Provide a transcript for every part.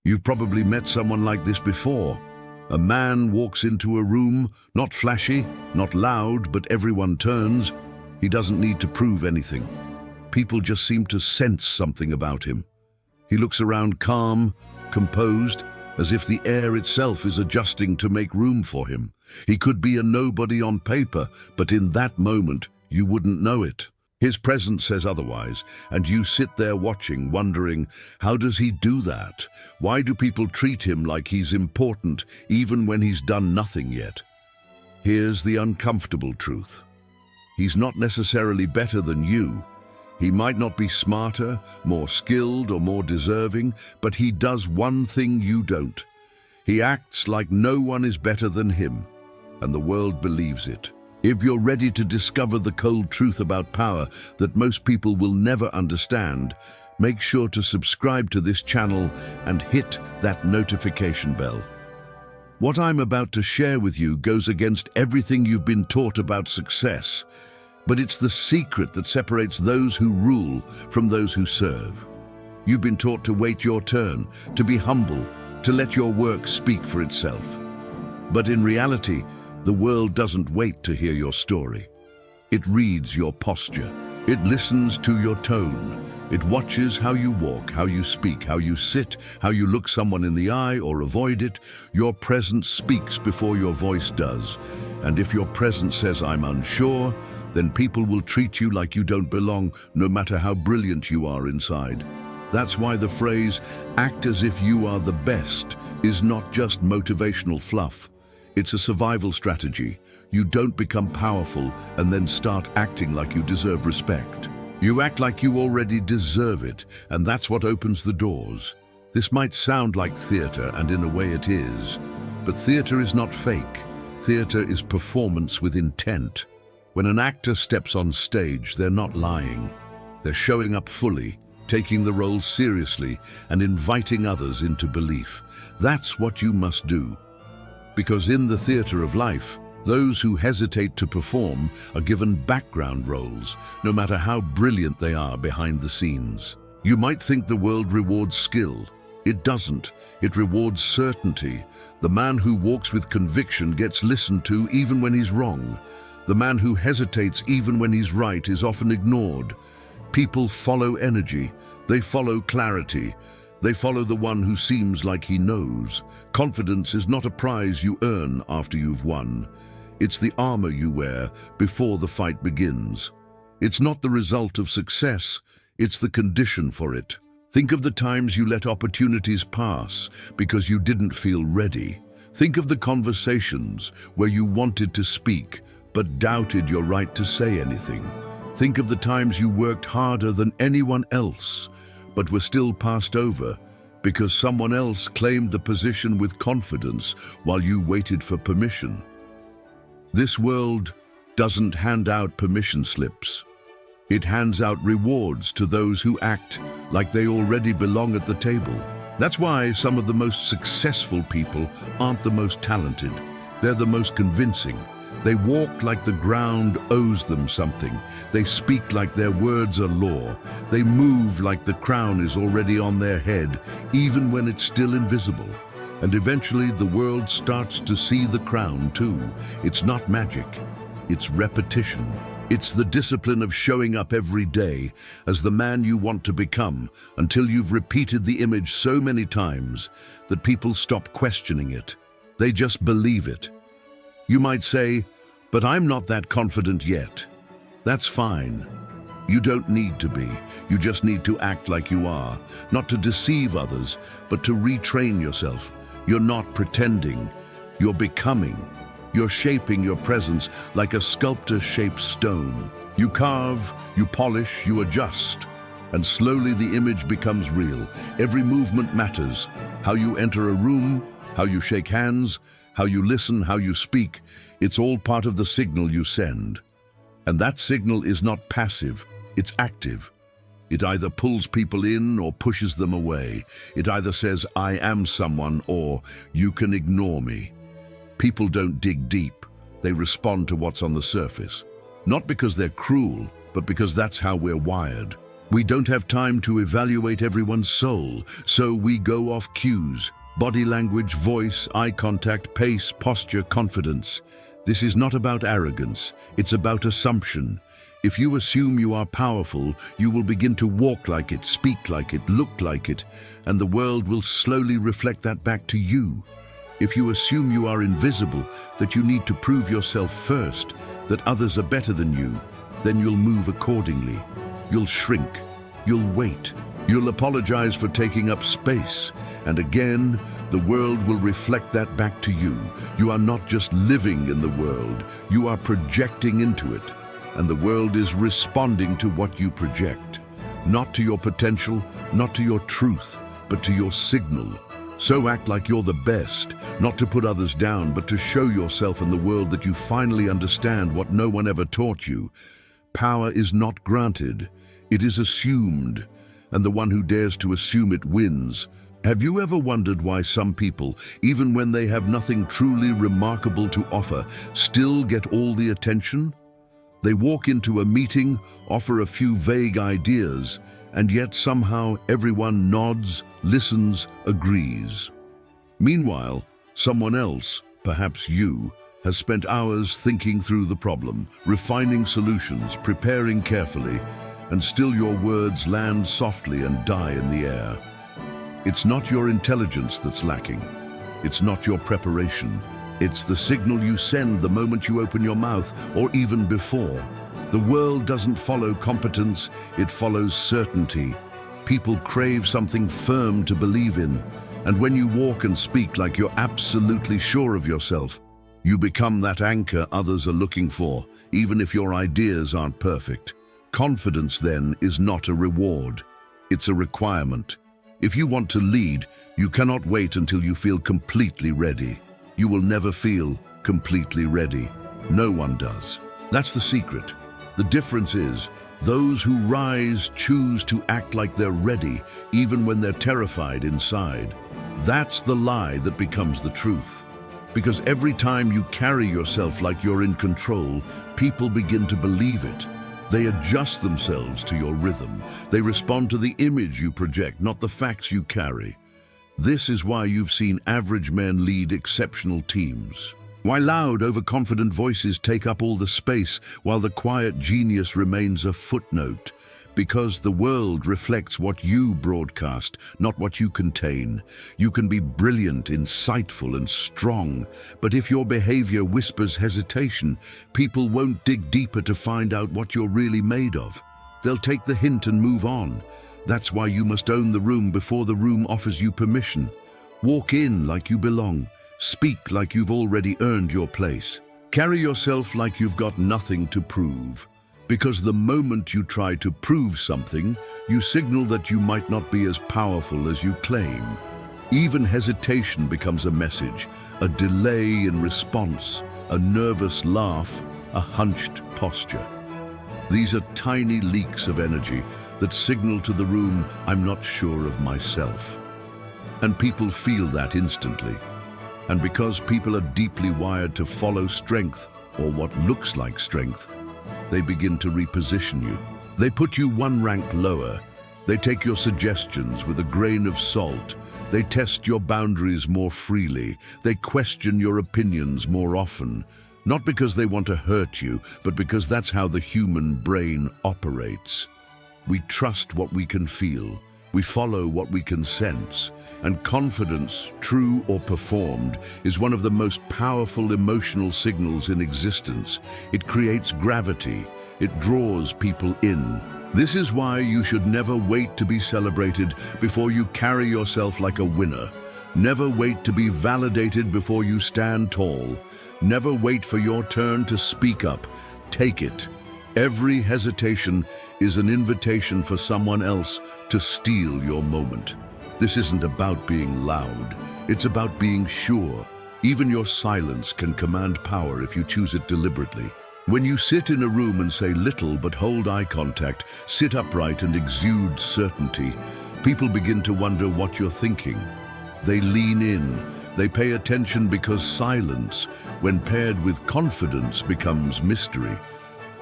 You've probably met someone like this before. A man walks into a room, not flashy, not loud, but everyone turns. He doesn't need to prove anything. People just seem to sense something about him. He looks around calm, composed, as if the air itself is adjusting to make room for him. He could be a nobody on paper, but in that moment, you wouldn't know it. His presence says otherwise, and you sit there watching, wondering, how does he do that? Why do people treat him like he's important, even when he's done nothing yet? Here's the uncomfortable truth. He's not necessarily better than you. He might not be smarter, more skilled, or more deserving, but he does one thing you don't. He acts like no one is better than him, and the world believes it. If you're ready to discover the cold truth about power that most people will never understand, make sure to subscribe to this channel and hit that notification bell. What I'm about to share with you goes against everything you've been taught about success, but it's the secret that separates those who rule from those who serve. You've been taught to wait your turn, to be humble, to let your work speak for itself. But in reality, the world doesn't wait to hear your story. It reads your posture. It listens to your tone. It watches how you walk, how you speak, how you sit, how you look someone in the eye or avoid it. Your presence speaks before your voice does. And if your presence says, "I'm unsure," then people will treat you like you don't belong, no matter how brilliant you are inside. That's why the phrase, "act as if you are the best," is not just motivational fluff. It's a survival strategy. You don't become powerful and then start acting like you deserve respect. You act like you already deserve it, and that's what opens the doors. This might sound like theater, and in a way it is. But theater is not fake. Theater is performance with intent. When an actor steps on stage, they're not lying. They're showing up fully, taking the role seriously, and inviting others into belief. That's what you must do. Because in the theater of life, those who hesitate to perform are given background roles, no matter how brilliant they are behind the scenes. You might think the world rewards skill. It doesn't. It rewards certainty. The man who walks with conviction gets listened to even when he's wrong. The man who hesitates even when he's right is often ignored. People follow energy. They follow clarity. They follow the one who seems like he knows. Confidence is not a prize you earn after you've won. It's the armor you wear before the fight begins. It's not the result of success, it's the condition for it. Think of the times you let opportunities pass because you didn't feel ready. Think of the conversations where you wanted to speak but doubted your right to say anything. Think of the times you worked harder than anyone else but were still passed over because someone else claimed the position with confidence while you waited for permission. This world doesn't hand out permission slips. It hands out rewards to those who act like they already belong at the table. That's why some of the most successful people aren't the most talented. They're the most convincing. They walk like the ground owes them something. They speak like their words are law. They move like the crown is already on their head, even when it's still invisible. And eventually the world starts to see the crown too. It's not magic, it's repetition. It's the discipline of showing up every day as the man you want to become until you've repeated the image so many times that people stop questioning it. They just believe it. You might say, "But I'm not that confident yet." That's fine. You don't need to be. You just need to act like you are, not to deceive others, but to retrain yourself. You're not pretending. You're becoming. You're shaping your presence like a sculptor shapes stone. You carve, you polish, you adjust, and slowly the image becomes real. Every movement matters. How you enter a room, how you shake hands, how you listen, how you speak, it's all part of the signal you send. And that signal is not passive, it's active. It either pulls people in or pushes them away. It either says, "I am someone," or "You can ignore me." People don't dig deep, they respond to what's on the surface. Not because they're cruel, but because that's how we're wired. We don't have time to evaluate everyone's soul, so we go off cues. Body language, voice, eye contact, pace, posture, confidence. This is not about arrogance, it's about assumption. If you assume you are powerful, you will begin to walk like it, speak like it, look like it, and the world will slowly reflect that back to you. If you assume you are invisible, that you need to prove yourself first, that others are better than you, then you'll move accordingly. You'll shrink. You'll wait. You'll apologize for taking up space. And again, the world will reflect that back to you. You are not just living in the world, you are projecting into it. And the world is responding to what you project. Not to your potential, not to your truth, but to your signal. So act like you're the best, not to put others down, but to show yourself in the world that you finally understand what no one ever taught you. Power is not granted, it is assumed, and the one who dares to assume it wins. Have you ever wondered why some people, even when they have nothing truly remarkable to offer, still get all the attention? They walk into a meeting, offer a few vague ideas, and yet somehow everyone nods, listens, agrees. Meanwhile, someone else, perhaps you, has spent hours thinking through the problem, refining solutions, preparing carefully, and still your words land softly and die in the air. It's not your intelligence that's lacking. It's not your preparation. It's the signal you send the moment you open your mouth, or even before. The world doesn't follow competence, it follows certainty. People crave something firm to believe in, and when you walk and speak like you're absolutely sure of yourself, you become that anchor others are looking for, even if your ideas aren't perfect. Confidence, then, is not a reward. It's a requirement. If you want to lead, you cannot wait until you feel completely ready. You will never feel completely ready. No one does. That's the secret. The difference is, those who rise choose to act like they're ready, even when they're terrified inside. That's the lie that becomes the truth. Because every time you carry yourself like you're in control, people begin to believe it. They adjust themselves to your rhythm. They respond to the image you project, not the facts you carry. This is why you've seen average men lead exceptional teams. Why loud, overconfident voices take up all the space, while the quiet genius remains a footnote. Because the world reflects what you broadcast, not what you contain. You can be brilliant, insightful, and strong, but if your behavior whispers hesitation, people won't dig deeper to find out what you're really made of. They'll take the hint and move on. That's why you must own the room before the room offers you permission. Walk in like you belong. Speak like you've already earned your place. Carry yourself like you've got nothing to prove. Because the moment you try to prove something, you signal that you might not be as powerful as you claim. Even hesitation becomes a message, a delay in response, a nervous laugh, a hunched posture. These are tiny leaks of energy that signal to the room, I'm not sure of myself. And people feel that instantly. And because people are deeply wired to follow strength, or what looks like strength, they begin to reposition you. They put you one rank lower. They take your suggestions with a grain of salt. They test your boundaries more freely. They question your opinions more often. Not because they want to hurt you, but because that's how the human brain operates. We trust what we can feel. We follow what we can sense. And confidence, true or performed, is one of the most powerful emotional signals in existence. It creates gravity. It draws people in. This is why you should never wait to be celebrated before you carry yourself like a winner. Never wait to be validated before you stand tall. Never wait for your turn to speak up. Take it. Every hesitation is an invitation for someone else to steal your moment. This isn't about being loud. It's about being sure. Even your silence can command power if you choose it deliberately. When you sit in a room and say little but hold eye contact, sit upright and exude certainty, people begin to wonder what you're thinking. They lean in. They pay attention because silence, when paired with confidence, becomes mystery.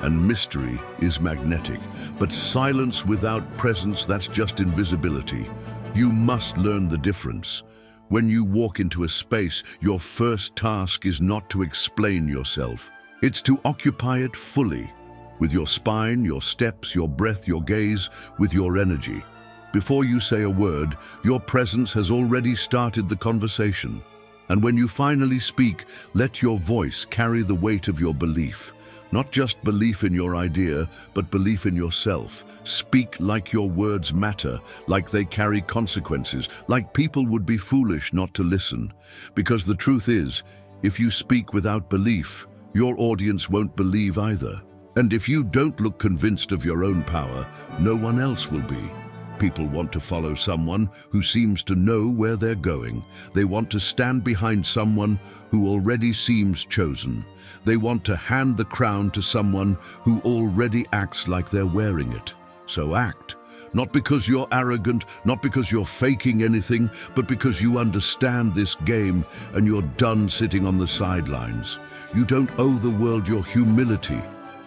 and mystery is magnetic. But silence without presence, that's just invisibility. You must learn the difference. When you walk into a space, your first task is not to explain yourself. It's to occupy it fully, with your spine, your steps, your breath, your gaze, with your energy. Before you say a word, your presence has already started the conversation. And when you finally speak, let your voice carry the weight of your belief. Not just belief in your idea, but belief in yourself. Speak like your words matter, like they carry consequences, like people would be foolish not to listen. Because the truth is, if you speak without belief, your audience won't believe either. And if you don't look convinced of your own power, no one else will be. People want to follow someone who seems to know where they're going. They want to stand behind someone who already seems chosen. They want to hand the crown to someone who already acts like they're wearing it. So act. Not because you're arrogant, not because you're faking anything, but because you understand this game and you're done sitting on the sidelines. You don't owe the world your humility.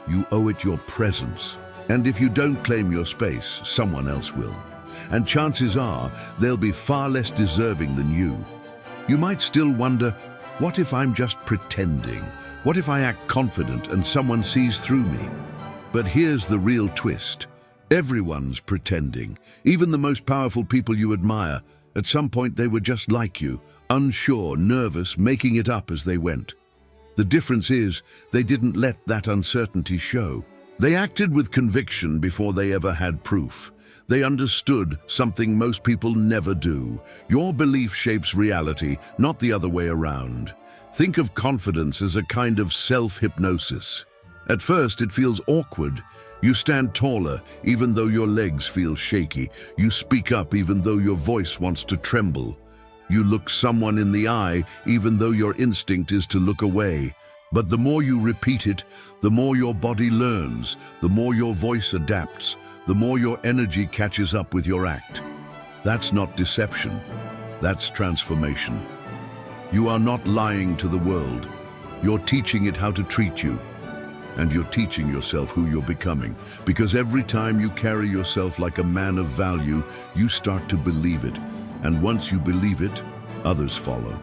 You owe it your presence. And if you don't claim your space, someone else will. And chances are, they'll be far less deserving than you. You might still wonder, what if I'm just pretending? What if I act confident and someone sees through me? But here's the real twist. Everyone's pretending. Even the most powerful people you admire. At some point they were just like you, unsure, nervous, making it up as they went. The difference is, they didn't let that uncertainty show. They acted with conviction before they ever had proof. They understood something most people never do. Your belief shapes reality, not the other way around. Think of confidence as a kind of self-hypnosis. At first, it feels awkward. You stand taller, even though your legs feel shaky. You speak up, even though your voice wants to tremble. You look someone in the eye, even though your instinct is to look away. But the more you repeat it, the more your body learns, the more your voice adapts, the more your energy catches up with your act. That's not deception, that's transformation. You are not lying to the world. You're teaching it how to treat you. And you're teaching yourself who you're becoming. Because every time you carry yourself like a man of value, you start to believe it. And once you believe it, others follow.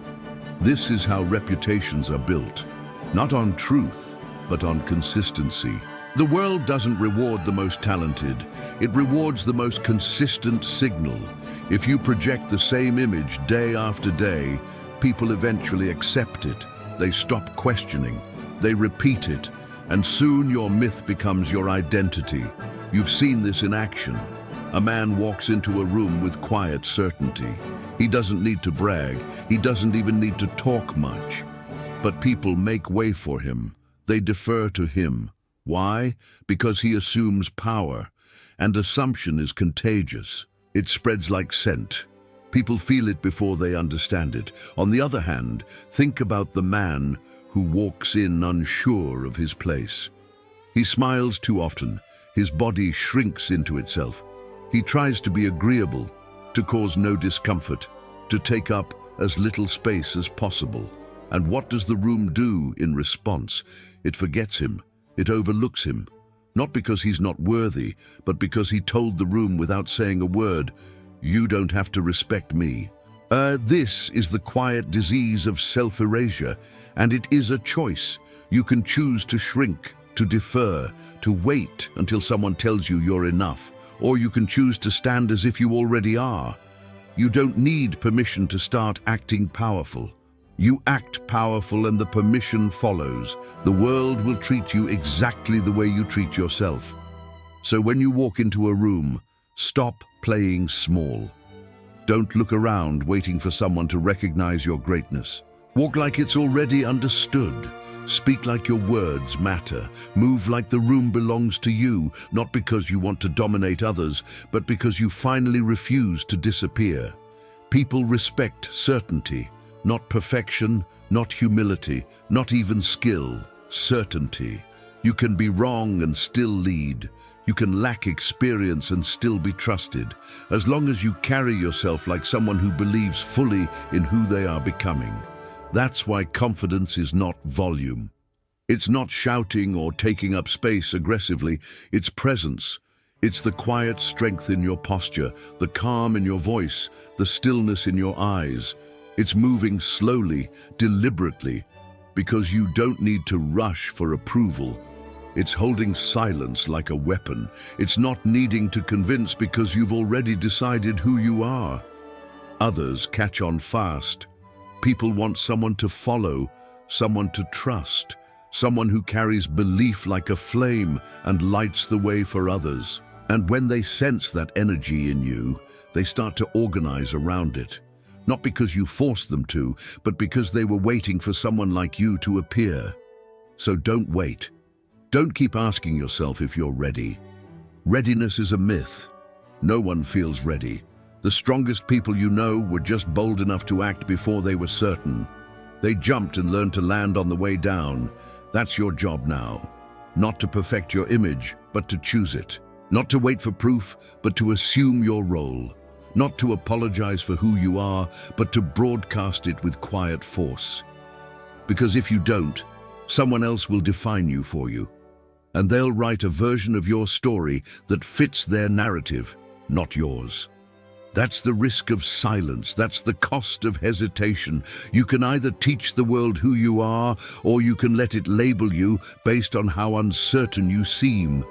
This is how reputations are built. Not on truth, but on consistency. The world doesn't reward the most talented. It rewards the most consistent signal. If you project the same image day after day, people eventually accept it. They stop questioning. They repeat it. And soon your myth becomes your identity. You've seen this in action. A man walks into a room with quiet certainty. He doesn't need to brag. He doesn't even need to talk much. But people make way for him. They defer to him. Why? Because he assumes power. And assumption is contagious. It spreads like scent. People feel it before they understand it. On the other hand, think about the man who walks in unsure of his place. He smiles too often. His body shrinks into itself. He tries to be agreeable, to cause no discomfort, to take up as little space as possible. And what does the room do in response? It forgets him. It overlooks him. Not because he's not worthy, but because he told the room without saying a word, "You don't have to respect me." This is the quiet disease of self-erasure, and it is a choice. You can choose to shrink, to defer, to wait until someone tells you you're enough, or you can choose to stand as if you already are. You don't need permission to start acting powerful. You act powerful and the permission follows. The world will treat you exactly the way you treat yourself. So when you walk into a room, stop playing small. Don't look around waiting for someone to recognize your greatness. Walk like it's already understood. Speak like your words matter. Move like the room belongs to you, not because you want to dominate others, but because you finally refuse to disappear. People respect certainty. Not perfection, not humility, not even skill. Certainty. You can be wrong and still lead. You can lack experience and still be trusted, as long as you carry yourself like someone who believes fully in who they are becoming. That's why confidence is not volume. It's not shouting or taking up space aggressively, it's presence. It's the quiet strength in your posture, the calm in your voice, the stillness in your eyes. It's moving slowly, deliberately, because you don't need to rush for approval. It's holding silence like a weapon. It's not needing to convince because you've already decided who you are. Others catch on fast. People want someone to follow, someone to trust, someone who carries belief like a flame and lights the way for others. And when they sense that energy in you, they start to organize around it. Not because you forced them to, but because they were waiting for someone like you to appear. So don't wait. Don't keep asking yourself if you're ready. Readiness is a myth. No one feels ready. The strongest people you know were just bold enough to act before they were certain. They jumped and learned to land on the way down. That's your job now. Not to perfect your image, but to choose it. Not to wait for proof, but to assume your role. Not to apologize for who you are, but to broadcast it with quiet force. Because if you don't, someone else will define you for you. And they'll write a version of your story that fits their narrative, not yours. That's the risk of silence. That's the cost of hesitation. You can either teach the world who you are, or you can let it label you based on how uncertain you seem.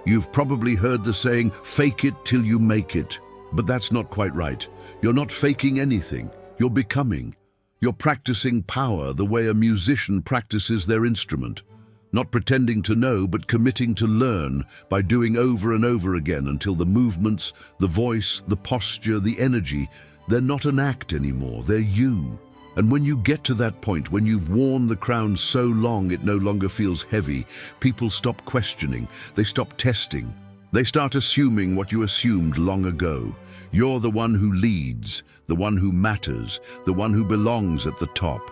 You've probably heard the saying, fake it till you make it. But that's not quite right. You're not faking anything. You're becoming. You're practicing power the way a musician practices their instrument. Not pretending to know, but committing to learn by doing over and over again until the movements, the voice, the posture, the energy, they're not an act anymore, they're you. And when you get to that point, when you've worn the crown so long it no longer feels heavy, people stop questioning, they stop testing. They start assuming what you assumed long ago. You're the one who leads, the one who matters, the one who belongs at the top.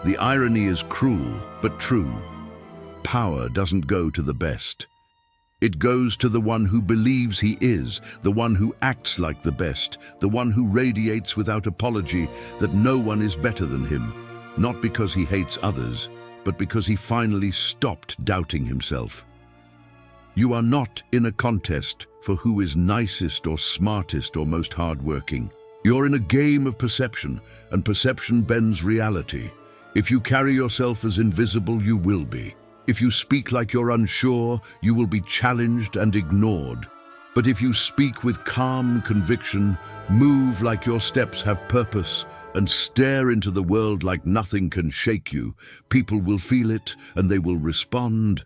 The irony is cruel, but true. Power doesn't go to the best. It goes to the one who believes he is, the one who acts like the best, the one who radiates without apology that no one is better than him, not because he hates others, but because he finally stopped doubting himself. You are not in a contest for who is nicest or smartest or most hardworking. You're in a game of perception, and perception bends reality. If you carry yourself as invisible, you will be. If you speak like you're unsure, you will be challenged and ignored. But if you speak with calm conviction, move like your steps have purpose, and stare into the world like nothing can shake you, people will feel it and they will respond.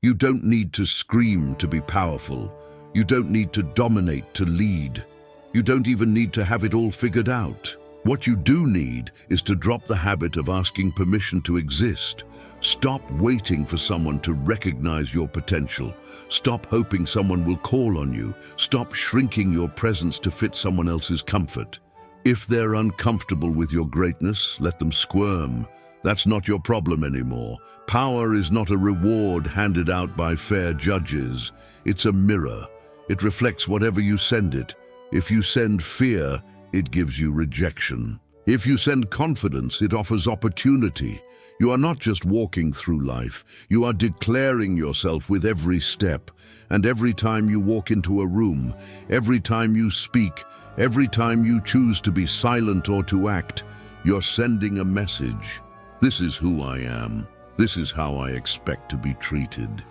You don't need to scream to be powerful. You don't need to dominate to lead. You don't even need to have it all figured out. What you do need is to drop the habit of asking permission to exist. Stop waiting for someone to recognize your potential. Stop hoping someone will call on you. Stop shrinking your presence to fit someone else's comfort. If they're uncomfortable with your greatness, let them squirm. That's not your problem anymore. Power is not a reward handed out by fair judges. It's a mirror. It reflects whatever you send it. If you send fear, it gives you rejection. If you send confidence, it offers opportunity. You are not just walking through life. You are declaring yourself with every step. And every time you walk into a room, every time you speak, every time you choose to be silent or to act, you're sending a message. This is who I am. This is how I expect to be treated.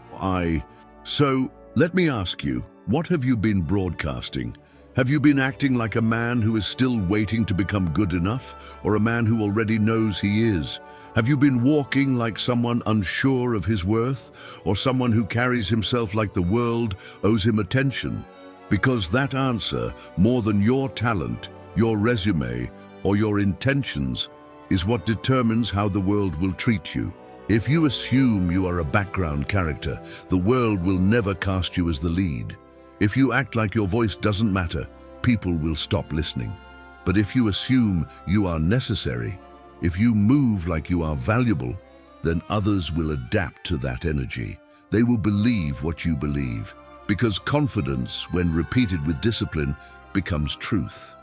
So, let me ask you, what have you been broadcasting? Have you been acting like a man who is still waiting to become good enough, or a man who already knows he is? Have you been walking like someone unsure of his worth, or someone who carries himself like the world owes him attention? Because that answer, more than your talent, your resume, or your intentions, is what determines how the world will treat you. If you assume you are a background character, the world will never cast you as the lead. If you act like your voice doesn't matter, people will stop listening. But if you assume you are necessary, if you move like you are valuable, then others will adapt to that energy. They will believe what you believe, because confidence, when repeated with discipline, becomes truth.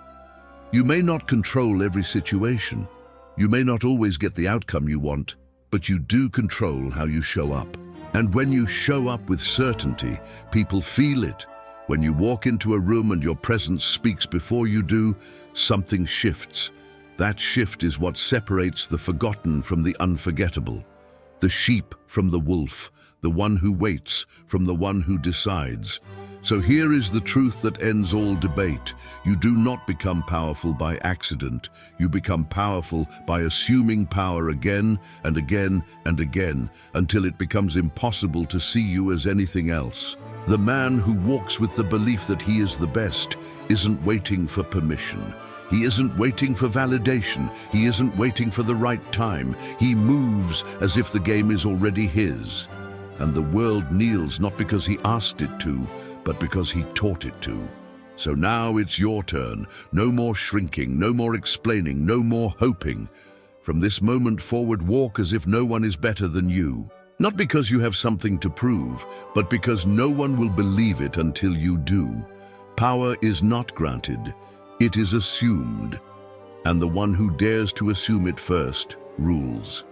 You may not control every situation. You may not always get the outcome you want, but you do control how you show up. And when you show up with certainty, people feel it. When you walk into a room and your presence speaks before you do, something shifts. That shift is what separates the forgotten from the unforgettable, the sheep from the wolf, the one who waits from the one who decides. So here is the truth that ends all debate. You do not become powerful by accident. You become powerful by assuming power again and again and again until it becomes impossible to see you as anything else. The man who walks with the belief that he is the best isn't waiting for permission. He isn't waiting for validation. He isn't waiting for the right time. He moves as if the game is already his. And the world kneels not because he asked it to, but because he taught it to. So now it's your turn. No more shrinking, no more explaining, no more hoping. From this moment forward, walk as if no one is better than you. Not because you have something to prove, but because no one will believe it until you do. Power is not granted, it is assumed. And the one who dares to assume it first rules.